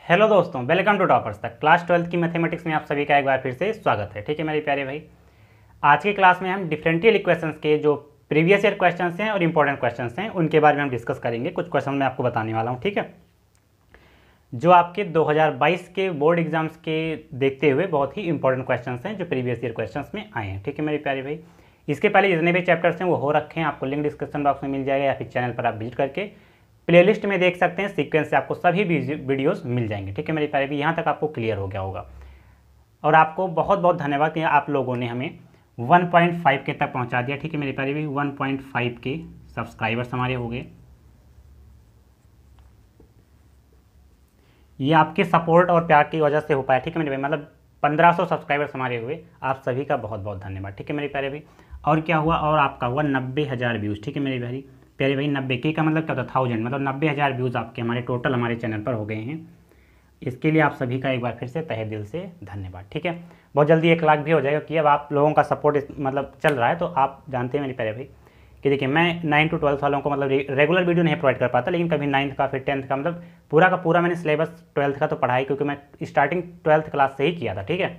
Hello दोस्तों, welcome to toppers तक। Class 12 की मैथमेटिक्स में आप सभी का एक बार फिर से स्वागत है। ठीक है मेरे प्यारे भाई, आज की क्लास में हम डिफरेंशियल इक्वेशंस के जो प्रीवियस ईयर क्वेश्चंस हैं और इंपॉर्टेंट क्वेश्चंस हैं उनके बारे में हम डिस्कस करेंगे। कुछ क्वेश्चन मैं आपको बताने वाला हूँ, ठीक है, जो आपके 2022 के बोर्ड एग्जाम्स के देखते हुए बहुत ही इंपॉर्टेंट क्वेश्चंस हैं जो प्रीवियस ईयर क्वेश्चंस में आए हैं। ठीक है मेरे प्यारे भाई, इसके पहले जितने भी चैप्टर्स हैं वो हो रखे हैं, आपको लिंक डिस्क्रिप्शन बॉक्स में मिल जाएगा या फिर चैनल पर आप विजिट करके प्लेलिस्ट में देख सकते हैं। सीक्वेंस से आपको सभी वीडियोस मिल जाएंगे। ठीक है मेरे प्यारे भाई, यहाँ तक आपको क्लियर हो गया होगा। और आपको बहुत बहुत धन्यवाद कि आप लोगों ने हमें 1.5 के तक पहुँचा दिया। ठीक है मेरे प्यारे भाई, 1.5 के सब्सक्राइबर्स हमारे हो गए। ये आपके सपोर्ट और प्यार की वजह से हो पाया। ठीक है मेरे भाई, मतलब 1500 सब्सक्राइबर्स हमारे हुए। आप सभी का बहुत बहुत धन्यवाद। ठीक है मेरे प्यारे भाई, और क्या हुआ, और आपका हुआ 90,000 व्यूज़। ठीक है मेरे भाई, प्यारे भाई 90 के का मतलब क्या होता है 1000, मतलब 90,000 व्यूज़ आपके हमारे टोटल हमारे चैनल पर हो गए हैं। इसके लिए आप सभी का एक बार फिर से तहे दिल से धन्यवाद। ठीक है, बहुत जल्दी 1 लाख भी हो जाएगा कि अब आप लोगों का सपोर्ट मतलब चल रहा है। तो आप जानते हैं मेरे प्यारे भाई कि देखिए, मैं 9 to 12 वालों को मतलब रेगुलर वीडियो नहीं प्रोवाइड कर पाता, लेकिन कभी 9th का फिर 10th का मतलब पूरा का पूरा मैंने सिलेबस 12th का तो पढ़ा ही, क्योंकि मैं स्टार्टिंग 12th क्लास से ही किया था। ठीक है,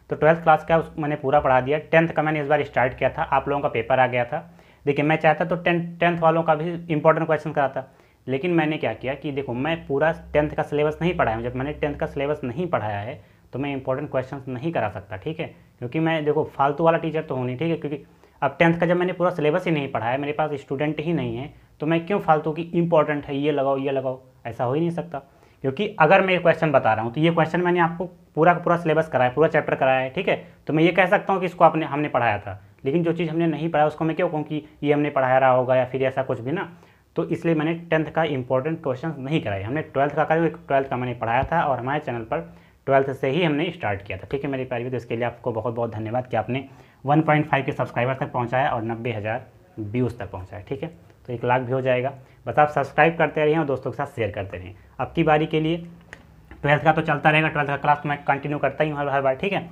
तो 12th क्लास का मैंने पूरा पढ़ा दिया। 10th का मैंने इस बार स्टार्ट किया था, आप लोगों का पेपर आ गया था। देखिए, मैं चाहता तो 10th वालों का भी इंपॉर्टेंट क्वेश्चन कराता, लेकिन मैंने क्या किया कि देखो, मैं पूरा 10th का सिलेबस नहीं पढ़ाया। जब मैंने 10th का सिलेबस नहीं पढ़ाया है तो मैं इंपॉर्टेंट क्वेश्चंस नहीं करा सकता। ठीक है, क्योंकि मैं देखो फालतू वाला टीचर तो हूँ नहीं। ठीक है, क्योंकि अब 10th का जब मैंने पूरा सिलेबस ही नहीं पढ़ाया, मेरे पास स्टूडेंट ही नहीं है, तो मैं क्यों फालतू की इंपॉर्टेंट है ये लगाओ, ऐसा हो ही नहीं सकता। क्योंकि अगर मैं क्वेश्चन बता रहा हूँ तो ये क्वेश्चन मैंने आपको पूरा का पूरा सिलेबस कराया, पूरा चैप्टर कराया है। ठीक है, तो मैं ये कह सकता हूँ कि इसको हमने पढ़ाया था, लेकिन जो चीज़ हमने नहीं पढ़ाया उसको मैं क्यों कहूँ कि ये हमने पढ़ाया रहा होगा या फिर ऐसा कुछ भी ना। तो इसलिए मैंने 10th का इंपॉर्टेंट क्वेश्चन नहीं कराए, हमने 12th का करा। 12th का मैंने पढ़ाया था और हमारे चैनल पर 12th से ही हमने स्टार्ट किया था। ठीक है मेरे प्यारे, तो इसके लिए आपको बहुत बहुत धन्यवाद कि आपने 1.5 के सब्सक्राइबर तक पहुंचाया और 90,000 व्यूज़ तक पहुंचाया। ठीक है, तो 1 लाख भी हो जाएगा। बस आप सब्सक्राइब करते रहें और दोस्तों के साथ शेयर करते रहें। अब की बारी के लिए 12th का तो चलता रहेगा, 12th का क्लास तो मैं कंटिन्यू करता ही हूँ हर बार। ठीक है,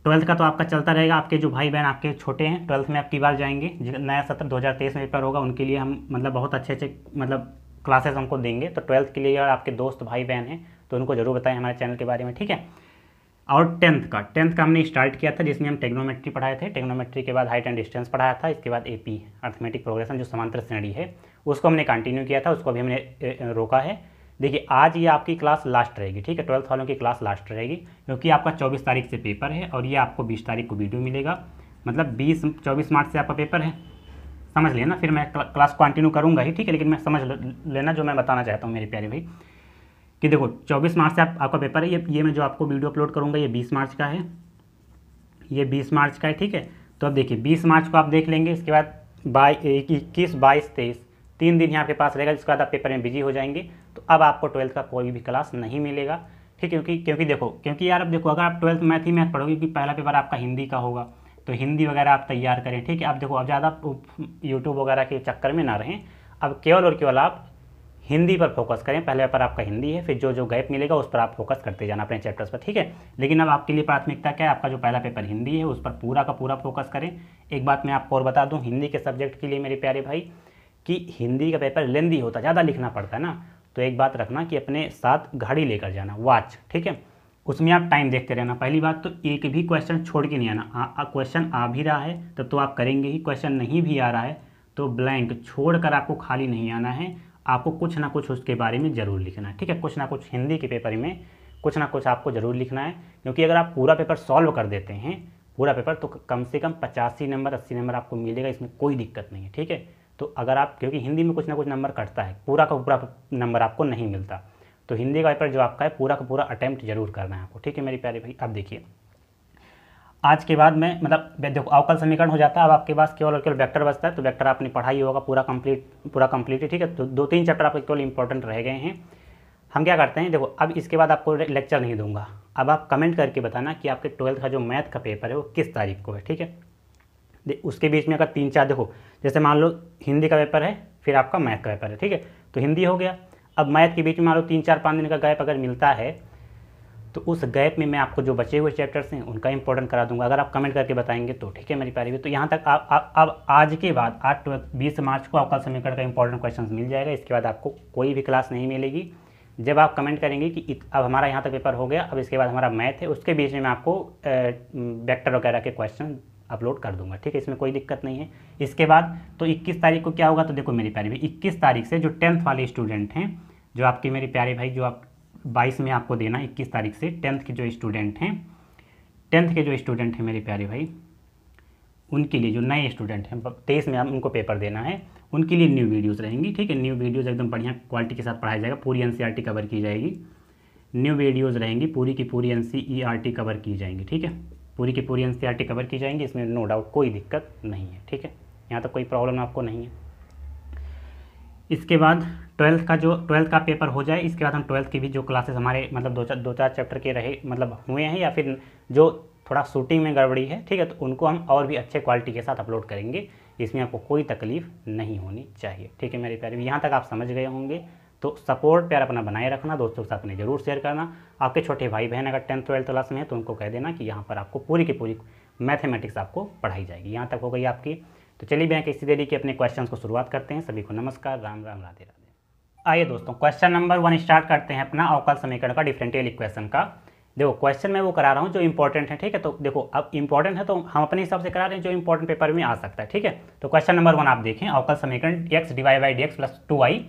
12th का तो आपका चलता रहेगा। आपके जो भाई बहन आपके छोटे हैं 12th में अब की बार जाएंगे, नया सत्र 2023 में पेपर होगा, उनके लिए हम मतलब बहुत अच्छे मतलब क्लासेस हमको देंगे। तो 12th के लिए अगर आपके दोस्त भाई बहन हैं तो उनको जरूर बताएं हमारे चैनल के बारे में। ठीक है, और 10th का हमने स्टार्ट किया था, जिसमें हम टेक्नोमेट्री पढ़ाए थे। टेक्नोमेट्री के बाद हाइट एंड डिस्टेंस पढ़ाया था। इसके बाद एपी अर्थमेटिक प्रोग्रेशन जो समांतर श्रेणी है उसको हमने कंटिन्यू किया था, उसको भी हमने रोका है। देखिए, आज ये आपकी क्लास लास्ट रहेगी। ठीक है, 12th वालों की क्लास लास्ट रहेगी, क्योंकि आपका 24 तारीख से पेपर है और ये आपको 20 तारीख को वीडियो मिलेगा। मतलब 24 मार्च से आपका पेपर है, समझ लेना। फिर मैं क्लास कंटिन्यू करूँगा ही। ठीक है, लेकिन मैं समझ लेना जो मैं बताना चाहता हूँ मेरे प्यारे भाई कि देखो 24 मार्च से आपका पेपर है। ये मैं जो आपको वीडियो अपलोड करूँगा ये 20 मार्च का है, ये 20 मार्च का है। ठीक है, तो अब देखिए 20 मार्च को आप देख लेंगे, इसके बाद 21, 22, 23 3 दिन यहाँ आपके पास रहेगा, जिसके बाद आप पेपर में बिजी हो जाएंगे। तो अब आपको 12th का कोई भी क्लास नहीं मिलेगा। ठीक है, क्योंकि यार अब देखो, अगर आप 12th मैथ पढ़ोगे कि पहला पेपर आपका हिंदी का होगा, तो हिंदी वगैरह आप तैयार करें। ठीक है, अब देखो, अब ज़्यादा यूट्यूब वगैरह के चक्कर में ना रहें, अब केवल और केवल आप हिंदी पर फोकस करें। पहले पेपर आपका हिंदी है, फिर जो गैप मिलेगा उस पर आप फोकस करते जाना अपने चैप्टर्स पर। ठीक है, लेकिन अब आपके लिए प्राथमिकता क्या है, आपका जो पहला पेपर हिंदी है उस पर पूरा का पूरा फोकस करें। एक बात मैं आपको और बता दूं, हिंदी के सब्जेक्ट के लिए मेरे प्यारे भाई कि हिंदी का पेपर लेंदी होता है, ज़्यादा लिखना पड़ता है ना। तो एक बात रखना कि अपने साथ घड़ी लेकर जाना, वॉच। ठीक है, उसमें आप टाइम देखते रहना। पहली बात तो एक भी क्वेश्चन छोड़ के नहीं आना। क्वेश्चन आ भी रहा है तब तो आप करेंगे ही, क्वेश्चन नहीं भी आ रहा है तो ब्लैंक छोड़कर आपको खाली नहीं आना है, आपको कुछ ना कुछ उसके बारे में ज़रूर लिखना है। ठीक है, कुछ ना कुछ हिंदी के पेपर में कुछ ना कुछ आपको ज़रूर लिखना है, क्योंकि अगर आप पूरा पेपर सॉल्व कर देते हैं पूरा पेपर, तो कम से कम 85 नंबर 80 नंबर आपको मिलेगा, इसमें कोई दिक्कत नहीं है। ठीक है, तो अगर आप, क्योंकि हिंदी में कुछ ना कुछ नंबर कटता है, पूरा का पूरा नंबर आपको नहीं मिलता, तो हिंदी का पेपर जो आपका है पूरा का पूरा अटैम्प्ट जरूर करना है आपको। ठीक है मेरे प्यारे भाई, अब देखिए आज के बाद मैं मतलब देखो अवकल समीकरण हो जाता है, अब आपके पास केवल और केवल वेक्टर बचता है। तो वेक्टर आपने पढ़ाई होगा पूरा कंप्लीट है। ठीक है, तो 2-3 चैप्टर आपके केवल इंपॉर्टेंट रह गए हैं। हम क्या करते हैं, देखो अब इसके बाद आपको लेक्चर नहीं दूंगा, अब आप कमेंट करके बताना कि आपके 12th का जो मैथ का पेपर है वो किस तारीख को है। ठीक है, उसके बीच में अगर 3-4 देखो, जैसे मान लो हिंदी का पेपर है फिर आपका मैथ का पेपर है। ठीक है, तो हिंदी हो गया, अब मैथ के बीच में मान लो 3-4-5 दिन का गैप अगर मिलता है तो उस गैप में मैं आपको जो बचे हुए चैप्टर्स हैं उनका इंपॉर्टेंट करा दूंगा, अगर आप कमेंट करके बताएंगे तो। ठीक है मेरी प्यारी, तो यहाँ तक अब आज के बाद आज 20 मार्च को अवकल समीकरण का इंपॉर्टेंट क्वेश्चन मिल जाएगा। इसके बाद आपको कोई भी क्लास नहीं मिलेगी। जब आप कमेंट करेंगे कि अब हमारा यहाँ तक पेपर हो गया, अब इसके बाद हमारा मैथ है, उसके बीच में मैं आपको वेक्टर वगैरह के क्वेश्चन अपलोड कर दूंगा, ठीक है, इसमें कोई दिक्कत नहीं है। इसके बाद तो 21 तारीख को क्या होगा, तो देखो मेरी प्यारी भाई 21 तारीख से जो 10th वाले स्टूडेंट हैं, जो आपके मेरे प्यारे भाई जो आप 22 में आपको देना, 21 तारीख से 10th के जो स्टूडेंट हैं, 10th के जो स्टूडेंट हैं मेरे प्यारे भाई, उनके लिए जो नए स्टूडेंट हैं 23 में उनको पेपर देना है, उनके लिए न्यू वीडियोस रहेंगी, ठीक है। न्यू वीडियोस एकदम बढ़िया क्वालिटी के साथ पढ़ाया जाएगा, पूरी एनसीईआरटी कवर की जाएगी, न्यू वीडियोस रहेंगी, पूरी की पूरी एनसीईआरटी कवर की जाएंगी, ठीक है, पूरी की पूरी एनसीईआरटी कवर की जाएंगी, इसमें नो डाउट कोई दिक्कत नहीं है, ठीक है, यहाँ तक कोई प्रॉब्लम आपको नहीं है। इसके बाद 12th का पेपर हो जाए, इसके बाद हम 12th की भी जो क्लासेस हमारे मतलब दो चार चैप्टर के रहे मतलब हुए हैं, या फिर जो थोड़ा शूटिंग में गड़बड़ी है, ठीक है, तो उनको हम और भी अच्छे क्वालिटी के साथ अपलोड करेंगे, इसमें आपको कोई तकलीफ नहीं होनी चाहिए, ठीक है मेरे प्यारे। यहाँ तक आप समझ गए होंगे, तो सपोर्ट प्यार अपना बनाए रखना, दोस्तों के साथ में ज़रूर शेयर करना। आपके छोटे भाई बहन अगर 10th 12th क्लास में है तो उनको कह देना कि यहाँ पर आपको पूरी की पूरी मैथमेटिक्स आपको पढ़ाई जाएगी। यहाँ तक हो गई आपकी। तो चलिए बिना किसी देरी के अपने क्वेश्चन को शुरुआत करते हैं। सभी को नमस्कार, राम राम, राधे राधे। आइए दोस्तों, क्वेश्चन नंबर 1 स्टार्ट करते हैं अपना अवकल समीकरण का डिफरेंशियल इक्वेशन का। देखो क्वेश्चन मैं वो करा रहा हूँ जो इंपॉर्टेंट है, ठीक है। तो देखो अब इंपॉर्टेंट है तो हम अपने हिसाब से करा रहे हैं जो इंपॉर्टेंट पेपर में आ सकता है, ठीक है। तो क्वेश्चन नंबर 1 आप देखें, अवकल समीकरण x dy/dx + 2y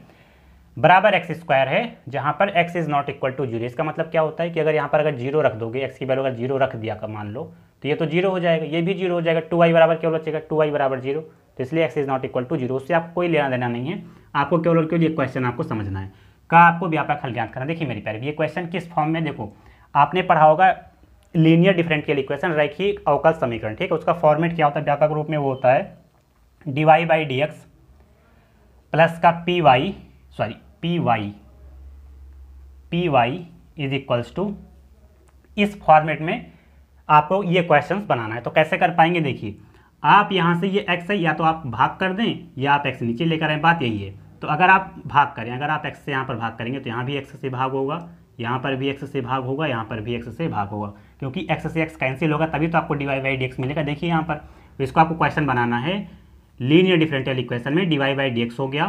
बराबर x स्क्वायर है, जहाँ पर x is not equal to 0। इसका मतलब क्या होता है कि अगर यहाँ पर अगर 0 रख दोगे, x की वैल्यू अगर 0 रख दिया मान लो, तो ये तो 0 हो जाएगा, ये भी 0 हो जाएगा, 2y बराबर केवल बचेगा 2y बराबर 0। तो इसलिए x is not equal to 0, उससे आपको कोई लेना देना नहीं है, आपको केवल ये क्वेश्चन आपको समझना है, का आपको व्यापक हल ज्ञात करना। देखिए मेरी प्यारे, ये क्वेश्चन किस फॉर्म में, देखो आपने पढ़ा होगा लीनियर डिफरेंशियल इक्वेशन, रैखिक अवकल समीकरण, ठीक है। उसका फॉर्मेट क्या होता है व्यापक रूप में, वो होता है dy/dx प्लस का py इज इक्वल्स टू, इस फॉर्मेट में आपको ये क्वेश्चंस बनाना है। तो कैसे कर पाएंगे, देखिए आप यहाँ से ये x है, या तो आप भाग कर दें या आप x नीचे लेकर आए, बात यही है। तो अगर आप भाग करें, अगर आप x से यहाँ पर भाग करेंगे तो यहाँ भी x से भाग होगा, यहाँ पर भी x से भाग होगा, यहाँ पर भी x से भाग होगा, क्योंकि x से x कैंसिल होगा, तभी तो आपको dy/dx मिलेगा। देखिए यहाँ पर, तो इसको आपको क्वेश्चन बनाना है लीनियर डिफरेंशियल इक्वेशन में dy/dx हो गया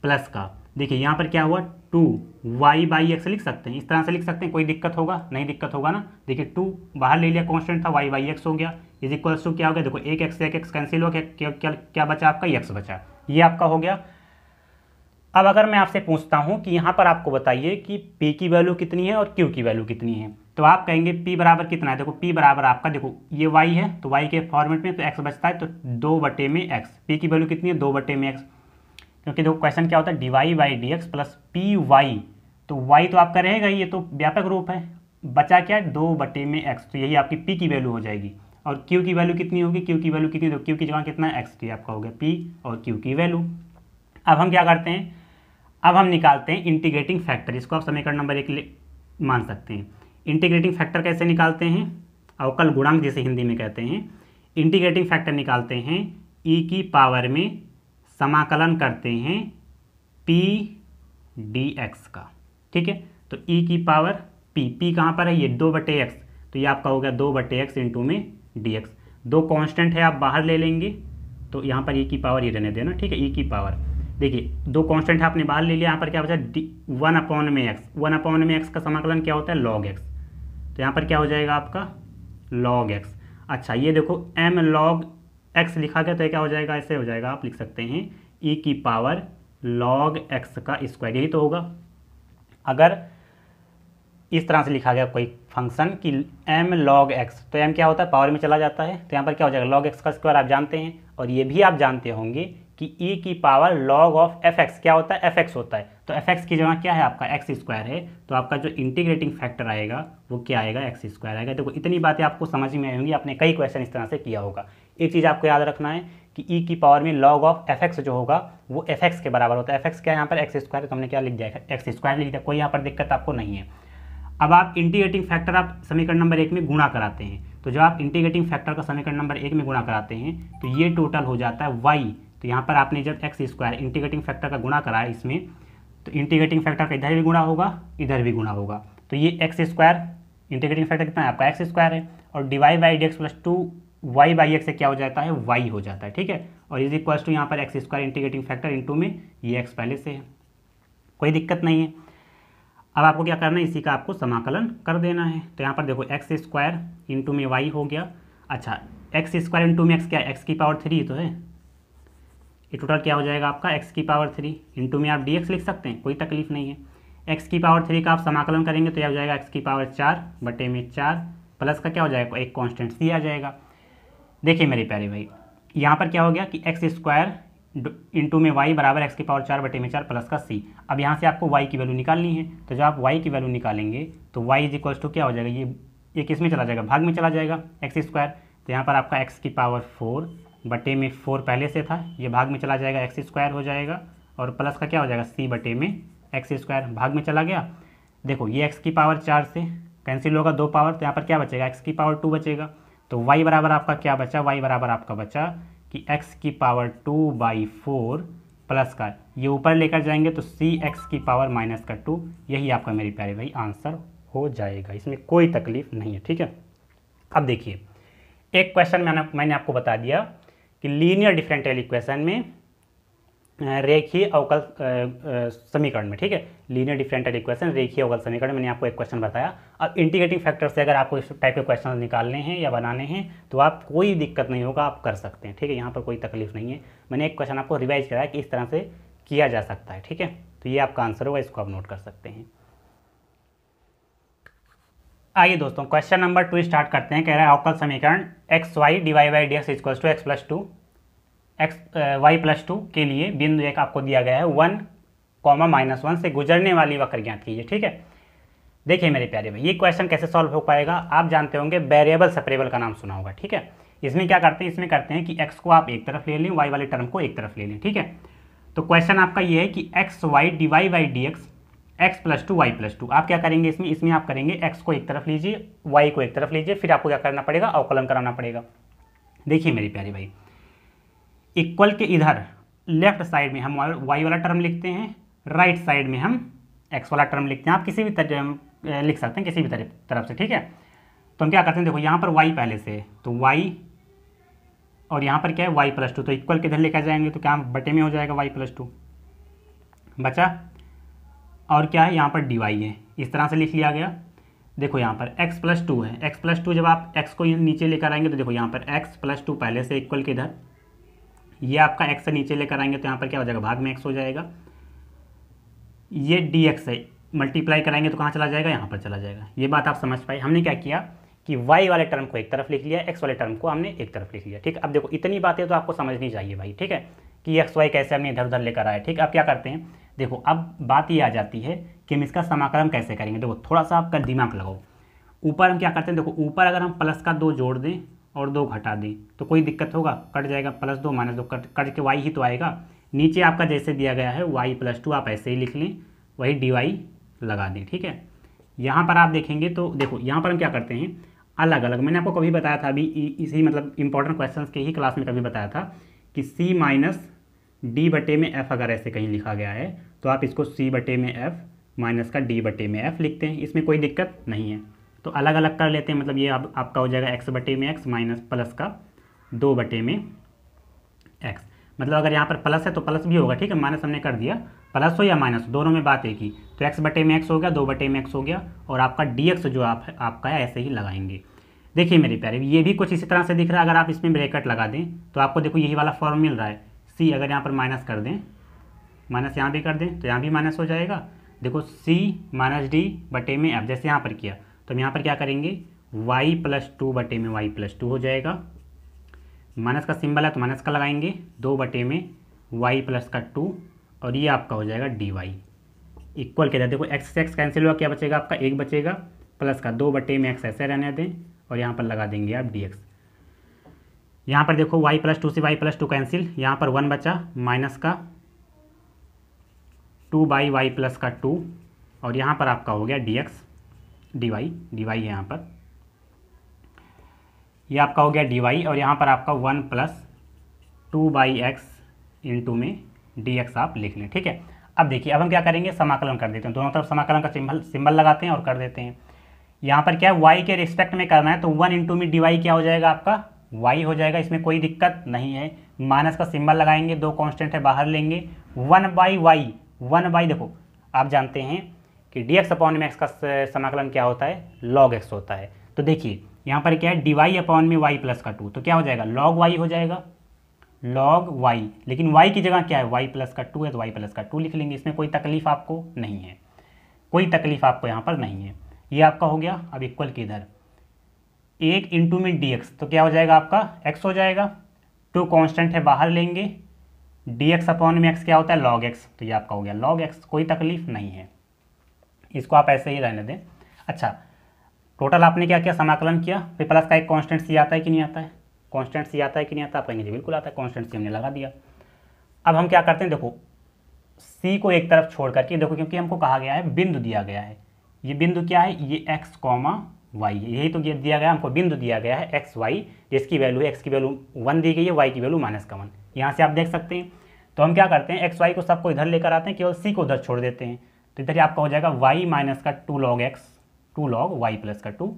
प्लस का, देखिए यहाँ पर क्या हुआ 2y/x लिख सकते हैं, इस तरह से लिख सकते हैं, कोई दिक्कत होगा नहीं, दिक्कत होगा ना। देखिए 2 बाहर ले लिया, कांस्टेंट था, y/x हो गया, इज इक्वल्स टू क्या हो गया, देखो एक x से एक x कैंसिल हो गया, क्या बचा आपका, x बचा, ये आपका हो गया। अब अगर मैं आपसे पूछता हूं कि यहाँ पर आपको बताइए कि p की वैल्यू कितनी है और q की वैल्यू कितनी है, तो आप कहेंगे p बराबर कितना है, देखो p बराबर आपका, देखो ये y है तो y के फॉर्मेट में तो x बचता है, तो 2/x, p की वैल्यू कितनी है 2/x, क्योंकि देखो क्वेश्चन क्या होता है dy/dx प्लस py, तो y तो आपका रहेगा, ये तो व्यापक रूप है, बचा क्या 2/x, तो यही आपकी p की वैल्यू हो जाएगी। और q की वैल्यू कितनी होगी, q की वैल्यू कितनी, तो q की जगह कितना है x, आपका हो गया p और q की वैल्यू। अब हम क्या करते हैं, अब हम निकालते हैं इंटीग्रेटिंग फैक्टर, इसको आप समीकरण नंबर 1 मान सकते हैं। इंटीग्रेटिंग फैक्टर कैसे निकालते हैं, अवकल गुणांक जिसे हिंदी में कहते हैं। इंटीग्रेटिंग फैक्टर निकालते हैं e की पावर में समाकलन करते हैं p dx का, ठीक है। तो e की पावर p कहाँ पर है, ये 2/x, तो ये आपका हो गया 2/x इंटू में dx, दो कांस्टेंट है आप बाहर ले लेंगे, तो यहाँ पर e की पावर ये रहने देना, ठीक है। e की पावर, देखिए दो कांस्टेंट है आपने बाहर ले लिया, यहाँ पर क्या बचा 1/x, 1/x का समाकलन क्या होता है log x, तो यहाँ पर क्या हो जाएगा आपका log x। अच्छा ये देखो m log x लिखा गया, तो ये क्या हो जाएगा, ऐसे हो जाएगा, आप लिख सकते हैं e की पावर log x का स्क्वायर, यही तो होगा। अगर इस तरह से लिखा गया कोई फंक्शन कि m log x, तो m क्या होता है पावर में चला जाता है, तो यहाँ पर क्या हो जाएगा log x का स्क्वायर, आप जानते हैं। और ये भी आप जानते होंगे कि e की पावर log ऑफ fx क्या होता है, fx होता है, तो fx की जगह क्या है आपका x स्क्वायर है, तो आपका जो इंटीग्रेटिंग फैक्टर आएगा वो क्या आएगा, x स्क्वायर आएगा। देखो इतनी बातें आपको समझ में आई होंगी, आपने कई क्वेश्चन इस तरह से किया होगा। एक चीज़ आपको याद रखना है कि e की पावर में log ऑफ fx जो होगा वो fx के बराबर होता है। fx क्या है यहाँ पर x स्क्वायर, तो हमने क्या लिख दिया, x स्क्वायर लिख दिया, कोई यहाँ पर दिक्कत आपको नहीं है। अब आप इंटीग्रेटिंग फैक्टर आप समीकरण नंबर 1 में गुणा कराते हैं, तो जब आप इंटीग्रेटिंग फैक्टर का समीकरण नंबर 1 में गुणा कराते हैं तो ये टोटल हो जाता है y, तो यहाँ पर आपने जब x स्क्वायर इंटीग्रेटिंग फैक्टर का गुणा कराया इसमें, तो इंटीग्रेटिंग फैक्टर का इधर भी गुणा होगा, इधर भी गुणा होगा, तो ये x स्क्वायर इंटीग्रेटिंग फैक्टर कितना है आपका x स्क्वायर है, और dy/dx प्लस 2y/x से क्या हो जाता है y हो जाता है, ठीक है। और इज इक्वल्स टू यहाँ पर x square integrating factor into में ये x पहले से है, कोई दिक्कत नहीं है। अब आपको क्या करना है, इसी का आपको समाकलन कर देना है। तो यहाँ पर देखो एक्स स्क्वायर इंटू में वाई हो गया। अच्छा, एक्स स्क्वायर इंटू में एक्स क्या है, एक्स की पावर 3 तो है, ये टोटल क्या हो जाएगा आपका एक्स की पावर 3 इंटू में आप डी एक्स लिख सकते हैं, कोई तकलीफ नहीं है। एक्स की पावर 3 का आप समाकलन करेंगे तो यह हो जाएगा एक्स की पावर 4 बटे में 4 प्लस का क्या हो जाएगा, एक कॉन्स्टेंट सी आ जाएगा। देखिए मेरे प्यारे भाई, यहाँ पर क्या हो गया कि एक्स स्क्वायर इंटू में वाई बराबर एक्स की पावर 4 बटे में 4 प्लस का सी। अब यहाँ से आपको वाई की वैल्यू निकालनी है, तो जब आप वाई की वैल्यू निकालेंगे तो वाई इज इक्वल्स टू क्या हो जाएगा, ये किस में चला जाएगा, भाग में चला जाएगा एक्स स्क्वायर। तो यहाँ पर आपका एक्स की पावर 4 बटे में 4 पहले से था, ये भाग में चला जाएगा, एक्स स्क्वायर हो जाएगा, और प्लस का क्या हो जाएगा सी बटे में एक्स स्क्वायर, भाग में चला गया। देखो ये एक्स की पावर 4 से कैंसिल होगा 2 पावर, तो यहाँ पर क्या बचेगा, एक्स की पावर 2 बचेगा। तो वाई बराबर आपका क्या बचा, वाई बराबर आपका बचा कि एक्स की पावर 2/4 प्लस का ये ऊपर लेकर जाएंगे तो सी एक्स की पावर माइनस का 2, यही आपका मेरे प्यारे भाई आंसर हो जाएगा, इसमें कोई तकलीफ नहीं है। ठीक है, अब देखिए एक क्वेश्चन मैंने आपको बता दिया कि लीनियर डिफरेंशियल इक्वेशन में रेखीय अवकल समीकरण में, ठीक है, लीनियर डिफरेंशियल इक्वेशन रेखीय अवकल समीकरण, मैंने आपको एक क्वेश्चन बताया। अब इंटीग्रेटिंग फैक्टर से अगर आपको इस टाइप के क्वेश्चन निकालने हैं या बनाने हैं तो आप कोई दिक्कत नहीं होगा, आप कर सकते हैं। ठीक है, यहाँ पर कोई तकलीफ नहीं है। मैंने एक क्वेश्चन आपको रिवाइज कराया कि इस तरह से किया जा सकता है। ठीक है, तो ये आपका आंसर होगा, इसको आप नोट कर सकते हैं। आइए दोस्तों क्वेश्चन नंबर 2 स्टार्ट करते हैं। कह रहा है अवकल समीकरण X Y D Y by D X equals to X plus 2 X Y plus 2 के लिए बिंदु एक आपको दिया गया है 1, -1 से गुजरने वाली वक्र ज्ञात कीजिए। ठीक है, देखिए मेरे प्यारे भाई, ये क्वेश्चन कैसे सॉल्व हो पाएगा, आप जानते होंगे वेरिएबल सेपरेबल का नाम सुना होगा। ठीक है, इसमें क्या करते हैं, इसमें करते हैं कि एक्स को आप एक तरफ ले लें, वाई वाले टर्म को एक तरफ ले लें। ठीक है, तो क्वेश्चन आपका ये है कि X Y D Y by D X X plus 2 Y plus 2, आप क्या करेंगे इसमें आप करेंगे एक्स को एक तरफ लीजिए, वाई को एक तरफ लीजिए, फिर आपको क्या करना पड़ेगा, अवकलन कराना पड़ेगा। देखिए मेरे प्यारे भाई, इक्वल के इधर लेफ्ट साइड में हम वाई वाला टर्म लिखते हैं, राइट साइड में हम एक्स वाला टर्म लिखते हैं। आप किसी भी तरह लिख सकते हैं, किसी भी तरफ से। ठीक है, तो हम क्या करते हैं, देखो यहाँ पर वाई पहले से, तो वाई और यहाँ पर क्या है वाई प्लस 2, तो इक्वल के इधर लेकर जाएंगे तो क्या बटे में हो जाएगा वाई प्लस 2 बचा, और क्या है यहाँ पर डी वाई है, इस तरह से लिख लिया गया। देखो यहाँ पर x प्लस 2 है, x प्लस 2 जब आप x को नीचे लेकर आएंगे तो देखो यहाँ पर x प्लस 2 पहले से इक्वल के इधर, ये आपका x से नीचे लेकर आएंगे तो यहाँ पर क्या हो जाएगा, भाग में x हो जाएगा। ये dx है, मल्टीप्लाई कराएंगे तो कहाँ चला जाएगा, यहाँ पर चला जाएगा। ये बात आप समझ पाए। हमने क्या किया कि y वाले टर्म को एक तरफ लिख लिया, x वाले टर्म को हमने एक तरफ लिख लिया। ठीक है, अब देखो इतनी बातें तो आपको समझनी चाहिए भाई। ठीक है, कि एक्स वाई कैसे हमने इधर उधर लेकर आए। ठीक है, अब क्या करते हैं, देखो अब बात ये आ जाती है कि हम इसका समाकलन कैसे करेंगे। देखो थोड़ा सा आपका दिमाग लगाओ। ऊपर हम क्या करते हैं, देखो ऊपर अगर हम प्लस का 2 जोड़ दें और 2 घटा दें तो कोई दिक्कत होगा, कट जाएगा, प्लस 2 माइनस 2 कट के वाई ही तो आएगा। नीचे आपका जैसे दिया गया है वाई प्लस 2 आप ऐसे ही लिख लें, वही डी वाई लगा दें। ठीक है, यहाँ पर आप देखेंगे तो देखो यहाँ पर हम क्या करते हैं, अलग अलग, मैंने आपको कभी बताया था, अभी इसी मतलब इंपॉर्टेंट क्वेश्चन के ही क्लास में कभी बताया था कि सी माइनस डी बटे में एफ अगर ऐसे कहीं लिखा गया है तो आप इसको सी बटे में एफ माइनस का डी बटे में एफ लिखते हैं, इसमें कोई दिक्कत नहीं है। तो अलग अलग कर लेते हैं, मतलब ये अब आपका हो जाएगा एक्स बटे में एक्स माइनस प्लस का 2 बटे में एक्स। मतलब अगर यहाँ पर प्लस है तो प्लस भी होगा। ठीक है, माइनस हमने कर दिया, प्लस हो या माइनस दोनों में बात एक ही, तो एक्स बटे में एक्स हो गया, 2 बटे में एक्स हो गया, और आपका डी एक्स जो आपका है ऐसे ही लगाएंगे। देखिए मेरे प्यारे, ये भी कुछ इसी तरह से दिख रहा है। अगर आप इसमें ब्रैकेट लगा दें तो आपको देखो यही वाला फॉर्म मिल रहा है, सी अगर यहाँ पर माइनस कर दें, माइनस यहाँ भी कर दें तो यहाँ भी माइनस हो जाएगा। देखो सी माइनस डी बटे में एफ, जैसे यहाँ पर किया तो हम यहाँ पर क्या करेंगे, वाई प्लस 2 बटे में वाई प्लस 2 हो जाएगा, माइनस का सिंबल है तो माइनस का लगाएंगे, 2 बटे में वाई प्लस का 2, और ये आपका हो जाएगा डी वाई इक्वल के, देखो एक्स से एक्स कैंसिल हुआ, क्या बचेगा आपका 1 बचेगा, प्लस का 2 बटे में एक्स ऐसे रहने दें, और यहाँ पर लगा देंगे आप डी एक्स। यहाँ पर देखो y प्लस 2 से y प्लस 2 कैंसिल, यहाँ पर 1 बचा, माइनस का 2 बाई वाई प्लस का 2, और यहाँ पर आपका हो गया dx dy है यहाँ पर, ये आपका हो गया dy, और यहाँ पर आपका 1 प्लस 2 बाई एक्स इंटू में dx आप लिख लें। ठीक है, अब देखिए अब हम क्या करेंगे, समाकलन कर देते हैं, दोनों तरफ समाकलन का सिंबल लगाते हैं और कर देते हैं। यहाँ पर क्या है, y के रिस्पेक्ट में करना है तो 1 इंटू में dy क्या हो जाएगा आपका y हो जाएगा, इसमें कोई दिक्कत नहीं है। माइनस का सिंबल लगाएंगे, 2 कांस्टेंट है बाहर लेंगे, 1 बाई वाई, 1 बाई, देखो आप जानते हैं कि dx अपॉन में x का समाकलन क्या होता है, log x होता है। तो देखिए यहाँ पर क्या है, dy अपॉन में y प्लस का 2, तो क्या हो जाएगा, log y हो जाएगा, log y, लेकिन y की जगह क्या है, y प्लस का 2 है तो y प्लस का 2 लिख लेंगे, इसमें कोई तकलीफ आपको नहीं है, कोई तकलीफ आपको यहाँ पर नहीं है। ये आपका हो गया। अब इक्वल के इधर 1 इंटू में dx, तो क्या हो जाएगा आपका x हो जाएगा, 2 कांस्टेंट है बाहर लेंगे, dx अपॉन में x क्या होता है, log x, तो ये आपका हो गया log x, कोई तकलीफ नहीं है, इसको आप ऐसे ही रहने दें। अच्छा, टोटल आपने क्या किया, समाकलन किया, फिर प्लस का एक कांस्टेंट सी आता है कि नहीं आता है, कांस्टेंट सी आता है कि नहीं आता, आप कहेंगे जी बिल्कुल आता है, कांस्टेंट सी हमने लगा दिया। अब हम क्या करते हैं, देखो सी को एक तरफ छोड़ करके, देखो क्योंकि हमको कहा गया है बिंदु दिया गया है, ये बिंदु क्या है, ये x वाई, यही तो दिया गया हमको, बिंदु दिया गया है एक्स वाई, जिसकी वैल्यू है, x की वैल्यू 1 दी गई है, y की वैल्यू -1, यहाँ से आप देख सकते हैं। तो हम क्या करते हैं, एक्स वाई को सबको इधर लेकर आते हैं, केवल सी को उधर छोड़ देते हैं, तो इधर आपका हो जाएगा y माइनस का 2 log x, 2 log y plus का 2,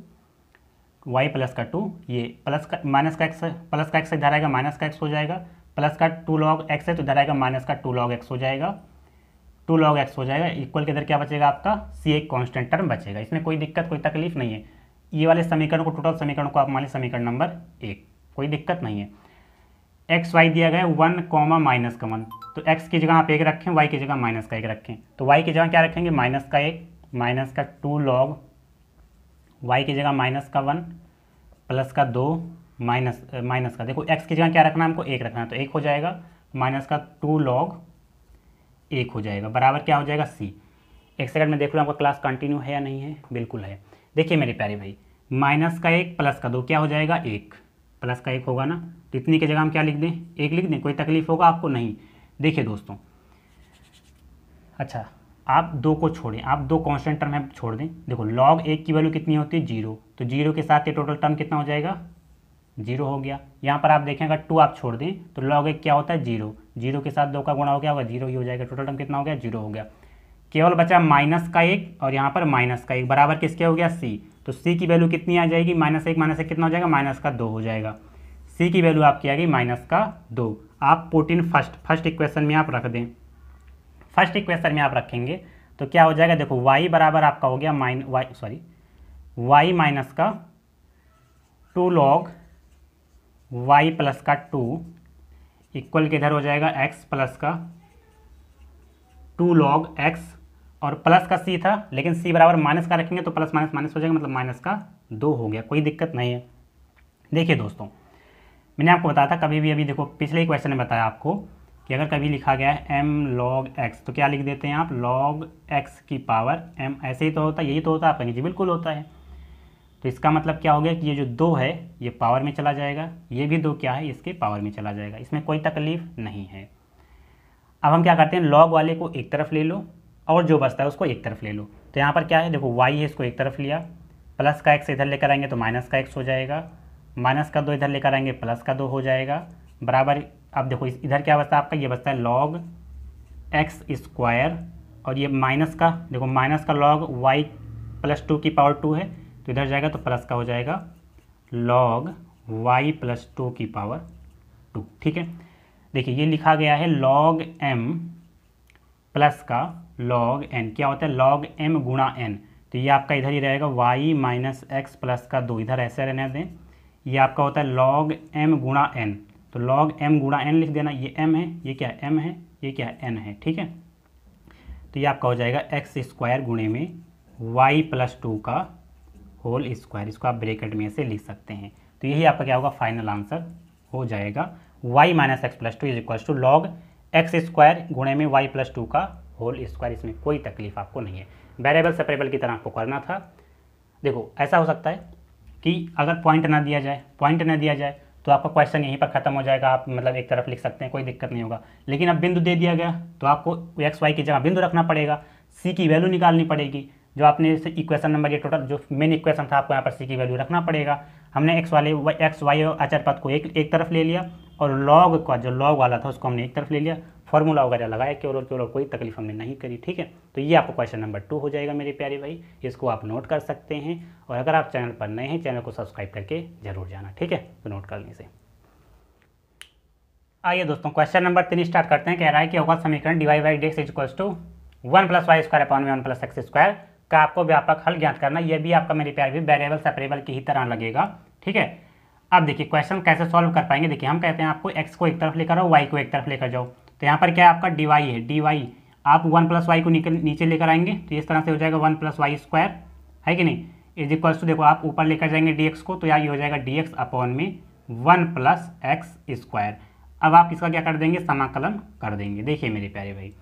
y प्लस का 2, ये प्लस का माइनस का x, प्लस का x इधर आएगा, माइनस का x हो जाएगा, प्लस का 2 log x है तो इधर आएगा माइनस का 2 log x हो जाएगा, 2 log x हो जाएगा, इक्वल के इधर क्या बचेगा आपका, c एक कांस्टेंट टर्म बचेगा, इसमें कोई दिक्कत कोई तकलीफ नहीं है। ये वाले समीकरण को, टोटल समीकरण को आप मान लीजिए समीकरण नंबर 1, कोई दिक्कत नहीं है। एक्स वाई दिया गया है 1, -1, तो x की जगह आप 1 रखें, y की जगह माइनस का 1 रखें, तो y की जगह क्या रखेंगे, माइनस का 1, माइनस का 2 log, y की जगह माइनस का 1, प्लस का 2, माइनस का, देखो x की जगह क्या रखना है हमको, 1 रखना है, तो 1 हो जाएगा, माइनस का 2 log 1 हो जाएगा, बराबर क्या हो जाएगा c। एक सेकंड में देख लो आपका क्लास कंटिन्यू है या नहीं है, बिल्कुल है। देखिए मेरे प्यारे भाई, माइनस का 1 प्लस का 2 क्या हो जाएगा, 1, प्लस का 1 होगा ना, तो इतनी की जगह हम क्या लिख दें, 1 लिख दें, कोई तकलीफ होगा आपको नहीं। देखिए दोस्तों, अच्छा आप 2 को छोड़ें, आप 2 कांस्टेंट टर्म है छोड़ दें, देखो log 1 की वैल्यू कितनी होती है, 0, तो 0 के साथ ये टोटल टर्म कितना हो जाएगा, 0 हो गया। यहाँ पर आप देखें अगर 2 आप छोड़ दें तो log 1 क्या होता है, 0, 0 के साथ 2 का गुणा हो गया होगा, 0 ही हो जाएगा, टोटल टर्म कितना हो गया, 0 हो गया। केवल बचा माइनस का 1 और यहाँ पर माइनस का 1, बराबर किसके हो गया, c, तो c की वैल्यू कितनी आ जाएगी, -1 माइनस 1 कितना हो जाएगा, माइनस का 2 हो जाएगा, c की वैल्यू आपकी आ गई -2। आप पुट इन फर्स्ट इक्वेशन में आप रख दें, फर्स्ट इक्वेशन में आप रखेंगे तो क्या हो जाएगा, देखो y बराबर आपका हो गया y माइनस का 2 log y प्लस का 2 इक्वल के इधर हो जाएगा x प्लस का 2 log x, और प्लस का c था, लेकिन c बराबर माइनस का रखेंगे तो प्लस माइनस माइनस हो जाएगा, मतलब माइनस का 2 हो गया, कोई दिक्कत नहीं है। देखिए दोस्तों, मैंने आपको बताया था कभी भी, अभी देखो पिछले ही क्वेश्चन में बताया आपको कि अगर कभी लिखा गया है m log x, तो क्या लिख देते हैं आप, log x की पावर m, ऐसे ही तो होता है, यही तो होता है, आप कहेंगे जी बिल्कुल होता है। तो इसका मतलब क्या हो गया कि ये जो 2 है ये पावर में चला जाएगा, ये भी 2 क्या है, इसके पावर में चला जाएगा, इसमें कोई तकलीफ नहीं है। अब हम क्या करते हैं, log वाले को एक तरफ ले लो और जो बचता है उसको एक तरफ ले लो, तो यहाँ पर क्या है, देखो y है, इसको एक तरफ लिया, प्लस का x इधर लेकर आएंगे तो माइनस का x हो जाएगा, माइनस का 2 इधर लेकर आएंगे प्लस का 2 हो जाएगा, बराबर। अब देखो इधर क्या बचता है आपका, ये बचता है log x स्क्वायर, और ये माइनस का, देखो माइनस का log y प्लस 2 की पावर 2 है, तो इधर जाएगा तो प्लस का हो जाएगा log y प्लस 2 की पावर 2, ठीक है। देखिए ये लिखा गया है log m प्लस का log n, क्या होता है log m गुणा n, तो ये आपका इधर ही रहेगा y माइनस एक्स प्लस का 2, इधर ऐसे रहने दें, ये आपका होता है log m गुणा n, तो log m गुणा n लिख देना, ये m है, ये क्या है m है, ये क्या है n है, ठीक है। तो ये आपका हो जाएगा एक्स स्क्वायर गुणे में y प्लस 2 का होल स्क्वायर, इसको आप ब्रैकेट में से लिख सकते हैं, तो यही आपका क्या होगा, फाइनल आंसर हो जाएगा y minus x plus 2 is equal to log x square गुणे में y प्लस 2 का होल स्क्वायर, इसमें कोई तकलीफ आपको नहीं है। वेरिएबल सेपरेबल की तरह आपको करना था। देखो ऐसा हो सकता है कि अगर पॉइंट ना दिया जाए तो आपका क्वेश्चन यहीं पर खत्म हो जाएगा, आप मतलब एक तरफ लिख सकते हैं, कोई दिक्कत नहीं होगा। लेकिन अब बिंदु दे दिया गया तो आपको एक्स वाई की जगह बिंदु रखना पड़ेगा, सी की वैल्यू निकालनी पड़ेगी, जो आपने इक्वेशन नंबर ये टोटल जो मेन इक्वेशन था आपको यहाँ पर सी की वैल्यू रखना पड़ेगा। हमने एक्स वाई और अचर पद को एक तरफ ले लिया, और लॉग का जो लॉग वाला था उसको हमने एक तरफ ले लिया, फॉर्मूला वगैरह लगाया केवल कोई तकलीफ हमने नहीं करी, ठीक है। तो ये आपको क्वेश्चन नंबर 2 हो जाएगा मेरे प्यारे भाई, इसको आप नोट कर सकते हैं। और अगर आप चैनल पर नए हैं, चैनल को सब्सक्राइब करके जरूर जाना, ठीक है, तो नोट करने से। आइए दोस्तों क्वेश्चन नंबर 3 स्टार्ट करते हैं। कह रहा है कि अवकल समीकरण dy by dx is equals to 1 plus y square upon में 1 प्लस एक्स स्क्वायर का आपको व्यापक हल ज्ञात करना। यह भी आपका मेरे प्यारे भी वेरिएबल सेपरेबल की ही तरह लगेगा, ठीक है। अब देखिए क्वेश्चन कैसे सॉल्व कर पाएंगे। देखिए हम कहते हैं आपको x को एक तरफ लेकर आओ, y को एक तरफ लेकर जाओ। तो यहाँ पर क्या है आपका dy है, dy आप 1 + y को नीचे लेकर आएंगे तो इस तरह से हो जाएगा 1 + y स्क्वायर, है कि नहीं, इज इक्वल्स टू देखो आप ऊपर लेकर जाएंगे dx को, तो यहाँ ये हो जाएगा dx अपॉन में 1 + x स्क्वायर। अब आप इसका क्या कर देंगे, समाकलन कर देंगे। देखिए मेरे प्यारे भाई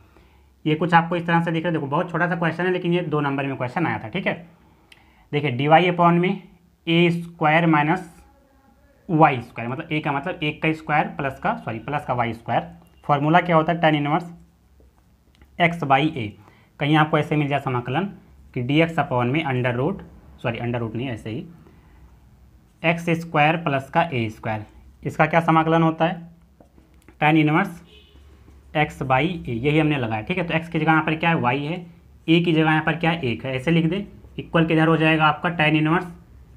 ये कुछ आपको इस तरह से दिख रहा है। देखो बहुत छोटा सा क्वेश्चन है लेकिन ये 2 नंबर में क्वेश्चन आया था, ठीक है। देखिए dy अपॉन में a square minus y square, मतलब a का मतलब 1 का स्क्वायर प्लस का y स्क्वायर। फॉर्मूला क्या होता है, tan इनवर्स x/a। कहीं आपको ऐसे मिल जाए समाकलन कि dx अपॉन में अंडर रूट नहीं, ऐसे ही x स्क्वायर प्लस का a स्क्वायर। इसका क्या समाकलन होता है, tan इनवर्स x/a, यही हमने लगाया, ठीक है। तो x की जगह यहाँ पर क्या है, y है, a की जगह यहाँ पर क्या है, 1 है, ऐसे लिख दें। इक्वल के इधर हो जाएगा आपका tan इनवर्स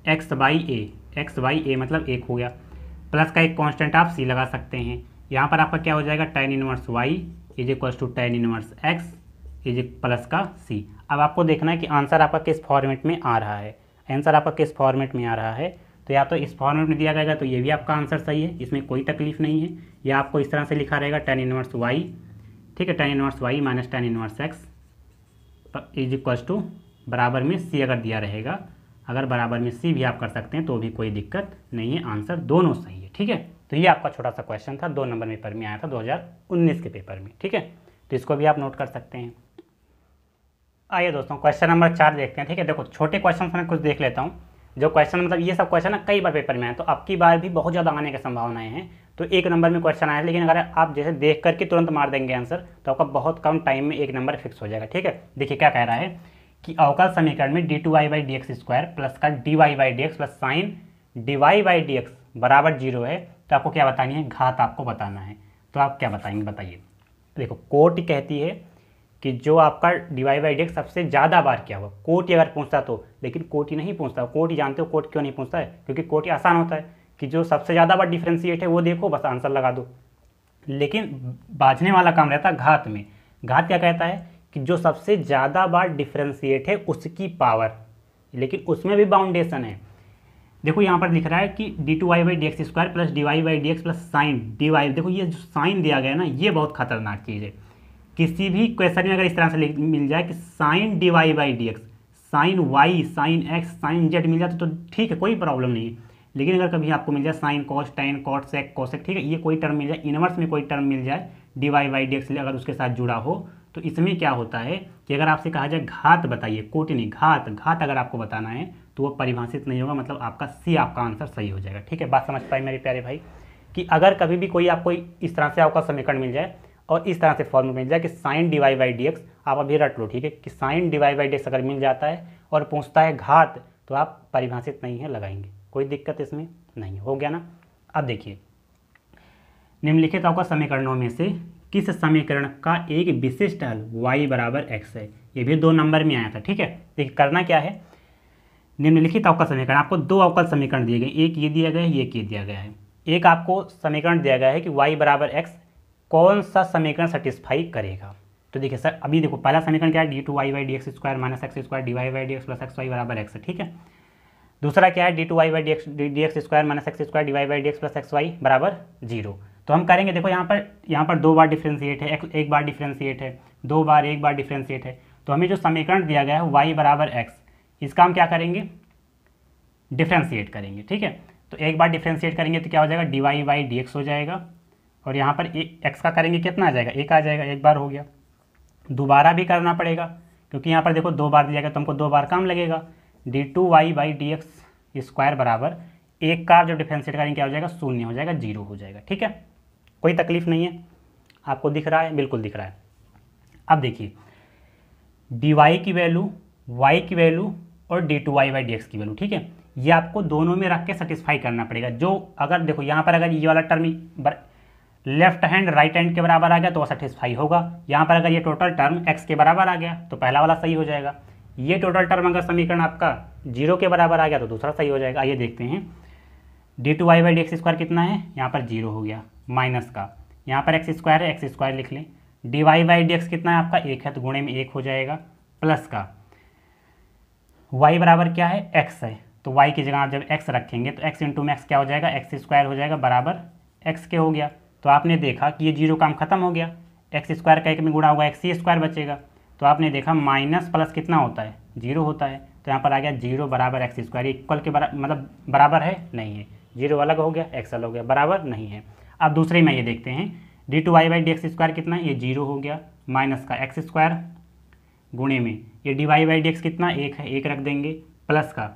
x/a मतलब 1 हो गया, प्लस का एक कांस्टेंट आप c लगा सकते हैं। यहाँ पर आपका क्या हो जाएगा, tan inverse y is equal to tan inverse x is plus का c। अब आपको देखना है कि आंसर आपका किस फॉर्मेट में आ रहा है, आंसर आपका किस फॉर्मेट में आ रहा है। तो या तो इस फॉर्मेट में दिया गया तो ये भी आपका आंसर सही है, इसमें कोई तकलीफ नहीं है, या आपको इस तरह से लिखा रहेगा tan इनवर्स y, ठीक है, tan inverse y minus tan inverse x is equal to बराबर में c अगर दिया रहेगा, अगर बराबर में c भी आप कर सकते हैं तो भी कोई दिक्कत नहीं है, आंसर दोनों सही है, ठीक है। तो ये आपका छोटा सा क्वेश्चन था, 2 नंबर पेपर में आया था 2019 के पेपर में, ठीक है। तो इसको भी आप नोट कर सकते हैं। आइए दोस्तों क्वेश्चन नंबर 4 देखते हैं, ठीक है। देखो छोटे क्वेश्चन मैं कुछ देख लेता हूँ, जो क्वेश्चन मतलब ये सब क्वेश्चन ना कई बार पेपर में आए, तो अब की बार भी बहुत ज़्यादा आने की संभावनाएं हैं। तो 1 नंबर में क्वेश्चन आया, लेकिन अगर आप जैसे देख करके तुरंत मार देंगे आंसर तो आपका बहुत कम टाइम में 1 नंबर फिक्स हो जाएगा, ठीक है। देखिए क्या कह रहा है कि अवकल समीकरण में d2y/dx स्क्वायर प्लस का dy/dx प्लस साइन dy/dx बराबर 0 है, तो आपको क्या बतानी है, घात आपको बताना है। तो आप क्या बताएंगे, बताइए। देखो कोटि कहती है कि जो आपका dy/dx सबसे ज़्यादा बार क्या हुआ, कोटि अगर पूछता तो, लेकिन कोटि नहीं पूछता। कोटि जानते हो कोटि क्यों नहीं पूछता है, क्योंकि कोटि आसान होता है कि जो सबसे ज़्यादा बार डिफ्रेंशिएट है वो देखो बस आंसर लगा दो। लेकिन बाझने वाला काम रहता है घात में। घात क्या कहता है कि जो सबसे ज़्यादा बार डिफ्रेंशिएट है उसकी पावर, लेकिन उसमें भी बाउंडेशन है। देखो यहाँ पर लिख रहा है कि d2y/dx square plus dy/dx plus sign dy। देखो ये जो साइन दिया गया है ना, ये बहुत खतरनाक चीज़ है। किसी भी क्वेश्चन में अगर इस तरह से मिल जाए कि sine dy/dx, sine y, sine x, sine z मिल जाए तो ठीक है, कोई प्रॉब्लम नहीं है। लेकिन अगर कभी आपको मिल जाए sine cos tan cot sec cosec, ठीक है, ये कोई टर्म मिल जाए, इनवर्स में कोई टर्म मिल जाए dy/dx अगर उसके साथ जुड़ा हो, तो इसमें क्या होता है कि अगर आपसे कहा जाए घात बताइए, कोटि नहीं घात अगर आपको बताना है तो वो परिभाषित नहीं होगा, मतलब आपका सी आपका आंसर सही हो जाएगा, ठीक है। बात समझ पाए मेरे प्यारे भाई कि अगर कभी भी कोई आपको इस तरह से आपका समीकरण मिल जाए और इस तरह से फॉर्मूला मिल जाए कि साइन dy/dx, आप अभी रट लो, ठीक है, कि साइन dy/dx अगर मिल जाता है और पूछता है घात, तो आप परिभाषित नहीं है लगाएंगे, कोई दिक्कत इसमें नहीं, हो गया ना। अब देखिए निम्नलिखित आपका समीकरणों में से किस समीकरण का एक विशिष्ट हल y बराबर x है, ये भी 2 नंबर में आया था, ठीक है। देखिए करना क्या है, निम्नलिखित अवकल समीकरण, आपको 2 अवकल समीकरण दिए गए, एक ये दिया गया है, एक ये दिया गया है। एक आपको समीकरण दिया गया है कि y बराबर x कौन सा समीकरण सेटिस्फाई करेगा। तो देखिए सर अभी देखो पहला समीकरण क्या है, d2y/dx square minus x square dy/dx plus xy बराबर x है, ठीक है। दूसरा क्या है, d2y/dx square minus x square dy/dx plus xy बराबर 0। तो हम करेंगे, देखो यहाँ पर 2 बार डिफ्रेंशिएट है, एक बार डिफ्रेंशिएट है, 2 बार, एक बार डिफ्रेंशिएट है। तो हमें जो समीकरण दिया गया है y बराबर x, इसका हम क्या करेंगे, डिफ्रेंशिएट करेंगे, ठीक है। तो एक बार डिफ्रेंशिएट करेंगे तो क्या हो जाएगा, dy/dx हो जाएगा, और यहाँ पर x का करेंगे कितना आ जाएगा, 1 आ जाएगा, एक बार हो गया। दोबारा भी करना पड़ेगा क्योंकि यहाँ पर देखो 2 बार दिया गया तो हमको 2 बार काम लगेगा। d2y/dx स्क्वायर बराबर 1 का जब डिफ्रेंशिएट करेंगे क्या हो जाएगा, 0 हो जाएगा, 0 हो जाएगा, ठीक है। कोई तकलीफ नहीं है, आपको दिख रहा है, बिल्कुल दिख रहा है। अब देखिए dy की वैल्यू, y की वैल्यू और d2y/dx की वैल्यू, ठीक है, ये आपको दोनों में रख के सेटिस्फाई करना पड़ेगा। जो अगर देखो यहाँ पर अगर ये वाला term left hand right hand के बराबर आ गया तो वह सेटिस्फाई होगा। यहाँ पर अगर ये टोटल टर्म x के बराबर आ गया तो पहला वाला सही हो जाएगा। ये टोटल टर्म अगर समीकरण आपका 0 के बराबर आ गया तो दूसरा सही हो जाएगा। आइए देखते हैं, d2y/dx स्क्वायर कितना है, यहाँ पर 0 हो गया, माइनस का यहाँ पर x स्क्वायर है, x स्क्वायर लिख लें। dy/dx कितना है आपका, 1 है तो गुणे में 1 हो जाएगा, प्लस का y बराबर क्या है, x है, तो y की जगह आप जब x रखेंगे तो x इंटू मैक्स क्या हो जाएगा, एक्स स्क्वायर हो जाएगा बराबर x के हो गया। तो आपने देखा कि ये जीरो काम खत्म हो गया, एक्स स्क्वायर का एक में गुणा होगा एक्स ही स्क्वायर बचेगा। तो आपने देखा माइनस प्लस कितना होता है, जीरो होता है, तो यहाँ पर आ गया जीरो बराबर एक्स स्क्वायर, इक्वल के मतलब बराबर है नहीं है, जीरो अलग हो गया एक्स अलग हो गया, बराबर नहीं है। अब दूसरे में ये देखते हैं, d two Y by D x square कितना है, ये जीरो हो गया, माइनस का एक्स स्क्वायर गुणे में ये d y by D x कितना एक है, एक रख देंगे, प्लस का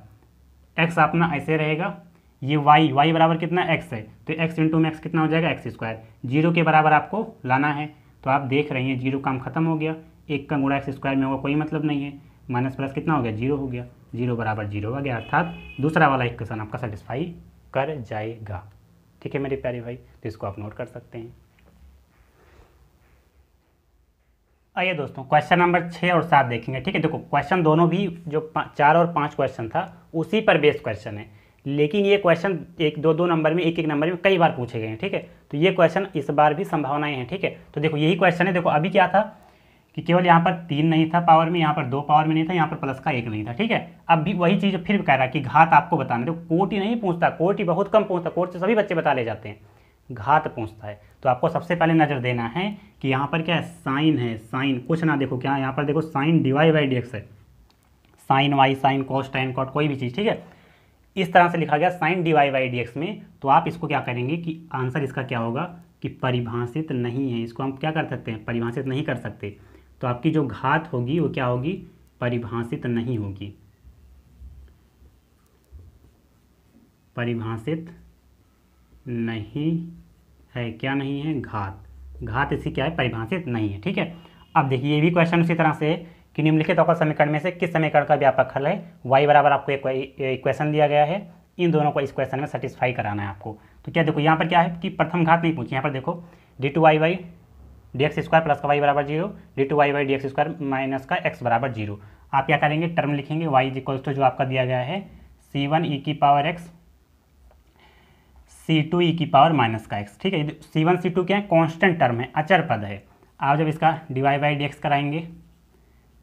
एक्स अपना ऐसे रहेगा, ये वाई बराबर कितना एक्स है, तो एक्स इंटू में एक्स कितना हो जाएगा, एक्स स्क्वायर, जीरो के बराबर आपको लाना है। तो आप देख रहे हैं जीरो काम खत्म हो गया, एक का गुणा एक्स स्क्वायर में होगा कोई मतलब नहीं है, माइनस प्लस कितना हो गया, जीरो हो गया, जीरो बराबर जीरो हो गया, अर्थात दूसरा वाला इक्वेशन आपका सेटिस्फाई कर जाएगा। ठीक है मेरे प्यारे भाई, तो इसको आप नोट कर सकते हैं। आइए दोस्तों क्वेश्चन नंबर 6 और 7 देखेंगे। ठीक है, देखो क्वेश्चन दोनों भी जो 4 और 5 क्वेश्चन था उसी पर बेस्ड क्वेश्चन है, लेकिन ये क्वेश्चन एक दो नंबर में, एक नंबर में कई बार पूछे गए हैं। ठीक है, तो ये क्वेश्चन इस बार भी संभावनाएं हैं। ठीक है, तो देखो यही क्वेश्चन है। देखो अभी क्या था कि केवल यहाँ पर 3 नहीं था पावर में, यहाँ पर 2 पावर में नहीं था, यहाँ पर प्लस का 1 नहीं था। ठीक है, अब भी वही चीज़ फिर कह रहा है कि घात आपको बताना। देखो कोटि नहीं पूछता, कोटि बहुत कम पूछता, कोटि से सभी बच्चे बता ले जाते हैं, घात पूछता है। तो आपको सबसे पहले नज़र देना है कि यहाँ पर क्या है, साइन है, साइन कुछ ना देखो क्या, यहाँ पर देखो sine d y by D x है, sine y, sine cos, tan cot, कोई भी चीज़। ठीक है, इस तरह से लिखा गया sine d y by D x में, तो आप इसको क्या करेंगे कि आंसर इसका क्या होगा कि परिभाषित नहीं है, इसको हम क्या कर सकते हैं, परिभाषित नहीं कर सकते। तो आपकी जो घात होगी वो क्या होगी, परिभाषित नहीं होगी, परिभाषित नहीं है, क्या नहीं है, घात, घात इसी क्या है, परिभाषित नहीं है। ठीक है, अब देखिए ये भी क्वेश्चन उसी तरह से कि निम्नलिखित अवकल समीकरण में से किस समीकरण का व्यापक हल है, y बराबर आपको एक इक्वेशन दिया गया है, इन दोनों को इस क्वेश्चन में सेटिस्फाई कराना है आपको। तो क्या देखो यहाँ पर क्या है कि प्रथम घात नहीं पूछी, यहाँ पर देखो D two Y by D x square plus का वाई बराबर zero, d two Y by D x square minus का एक्स बराबर जीरो। आप क्या करेंगे, टर्म लिखेंगे y इज इक्वल्स टू जो आपका दिया गया है सी वन ई की पावर एक्स सी टू ई की पावर माइनस का एक्स। ठीक है, सी वन सी टू क्या है, कॉन्स्टेंट टर्म है, अचर पद है। आप जब इसका d y by D x कराएंगे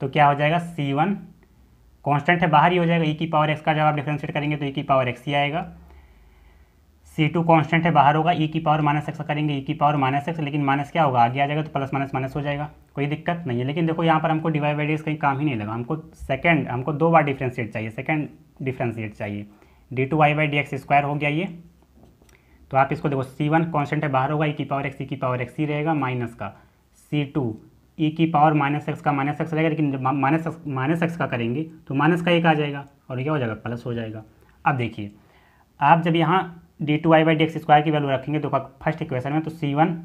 तो क्या हो जाएगा, सी वन कॉन्स्टेंट है, बाहर ही हो जाएगा, ई की पावर एक्स का जब आप डिफ्रेंशिएट करेंगे तो ई की पावर एक्स ही आएगा, सी टू कॉन्स्टेंट है, बाहर होगा, ई की पावर माइनस एक्स करेंगे, ई की पावर माइनस एक्स, लेकिन माइनस क्या होगा, आगे आ जाएगा तो प्लस माइनस माइनस हो जाएगा, कोई दिक्कत नहीं है। लेकिन देखो यहाँ पर हमको डिवाइड बाई डी एक्स कहीं काम ही नहीं लगा, हमको 2 बार डिफ्रेंशिएट चाहिए, सेकेंड डिफ्रेंशिएट चाहिए, d two Y by D x square हो गया ये। तो आप इसको देखो सी वन कॉन्स्टेंट है, बाहर होगा, ई की पावर एक्स, ई की पावर एक्स ही रहेगा, माइनस का सी टू ई की पावर माइनस एक्स का माइनस एक्स रहेगा, लेकिन जब माइनस एक्स का करेंगे तो माइनस का एक आ जाएगा और क्या हो जाएगा, प्लस हो जाएगा। अब देखिए आप जब यहाँ d two Y by D x square की वैल्यू रखेंगे तो फर्स्ट इक्वेशन में, तो सी वन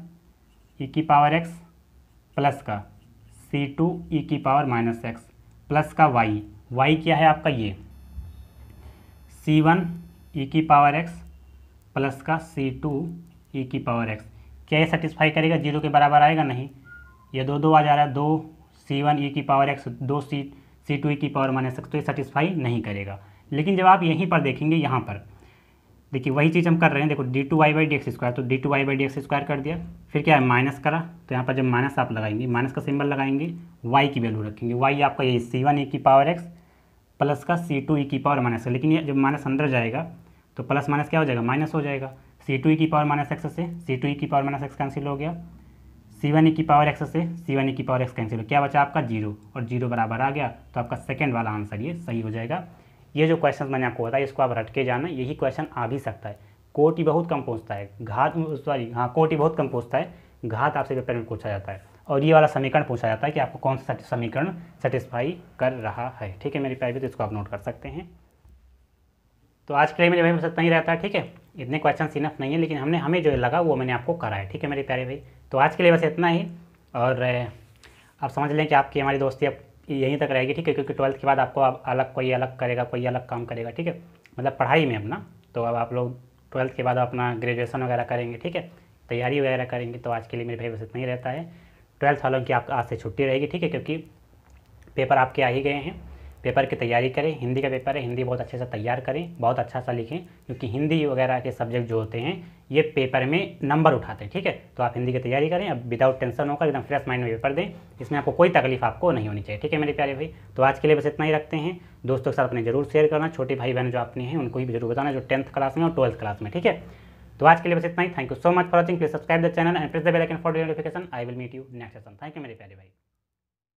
ई की पावर एक्स प्लस का सी टू ई की पावर माइनस एक्स प्लस का वाई क्या है आपका, ये सी वन ई की पावर एक्स प्लस का सी टू ई की पावर एक्स, क्या ये सेटिस्फाई करेगा, जीरो के बराबर आएगा नहीं, ये दो आ जा रहा है, 2 सी वन ई की पावर एक्स 2 सी टू ई की पावर माइनस एक्स, तो ये सेटिस्फाई नहीं करेगा। लेकिन जब आप यहीं पर देखेंगे, यहाँ पर देखिए वही चीज़ हम कर रहे हैं, देखो D two Y by D x square, तो D two Y by D x square कर दिया, फिर क्या है माइनस करा, तो यहाँ पर जब माइनस आप लगाएंगे, माइनस का सिंबल लगाएंगे, वाई की वैल्यू रखेंगे, वाई आपका ये सी वन ई की पावर एक्स प्लस का सी टू ई की पावर माइनस, लेकिन ये जब माइनस अंदर जाएगा तो प्लस माइनस क्या हो जाएगा, माइनस हो जाएगा, सी टू ई की पावर माइनस एक्स से सी टू ई की पावर माइनस एक्स कैंसिल हो गया, सी वन ई की पावर एक्स से सी वन ई की पावर एक्स कैंसिल हो, क्या बचा आपका जीरो, और जीरो बराबर आ गया, तो आपका सेकंड वाला आंसर ये सही हो जाएगा। ये जो क्वेश्चन मैंने आपको बताया इसको आप रट के जाना, यही क्वेश्चन आ भी सकता है, कोटि बहुत कम पूछता है, कोटि बहुत कम पूछता है, घात आपसे पेपर में पूछा जाता है, और ये वाला समीकरण पूछा जाता है कि आपको कौन सा समीकरण सेटिस्फाई कर रहा है। ठीक है मेरी प्यारी, तो इसको आप नोट कर सकते हैं। तो आज के लिए मेरे भाई बस इतना ही रहता है। ठीक है, इतने क्वेश्चन इनफ नहीं है, लेकिन हमें जो लगा वो मैंने आपको करा है। ठीक है मेरे प्यारे भाई, तो आज के लिए बस इतना ही, और आप समझ लें कि आपकी हमारी दोस्ती अब यहीं तक रहेगी। ठीक है, क्योंकि 12th के बाद आपको अब कोई अलग करेगा, कोई अलग काम करेगा। ठीक है, मतलब पढ़ाई में अपना, तो अब आप लोग 12th के बाद अपना ग्रेजुएशन वगैरह करेंगे। ठीक है, तैयारी वगैरह करेंगे। तो आज के लिए मेरे भाई बस इतना ही रहता है। 12th वालों की आप आज से छुट्टी रहेगी। ठीक है, क्योंकि पेपर आपके आ ही गए हैं, पेपर की तैयारी करें। हिंदी का पेपर है, हिंदी बहुत अच्छे से तैयार करें, बहुत अच्छा सा लिखें, क्योंकि हिंदी वगैरह के सब्जेक्ट जो होते हैं ये पेपर में नंबर उठाते हैं। ठीक है, तो आप हिंदी की तैयारी करें, अब विदाउट टेंशन होकर एकदम फ्रेश माइंड में पेपर दें, इसमें आपको कोई तकलीफ आपको नहीं होनी चाहिए। ठीक है मेरे प्यारे भाई, तो आज के लिए बस इतना ही रखते हैं। दोस्तों के साथ अपने जरूर शेयर करना, छोटे भाई बहन जो अपने हैं उनको भी जरूर बताना, जो 10th क्लास में और 12th क्लास में। ठीक है, तो आज के लिए बस इतना ही। Thank you so much for watching. Please subscribe the channel and press the bell icon for notification. I will meet you next session. Thank you मेरे प्यारे भाई।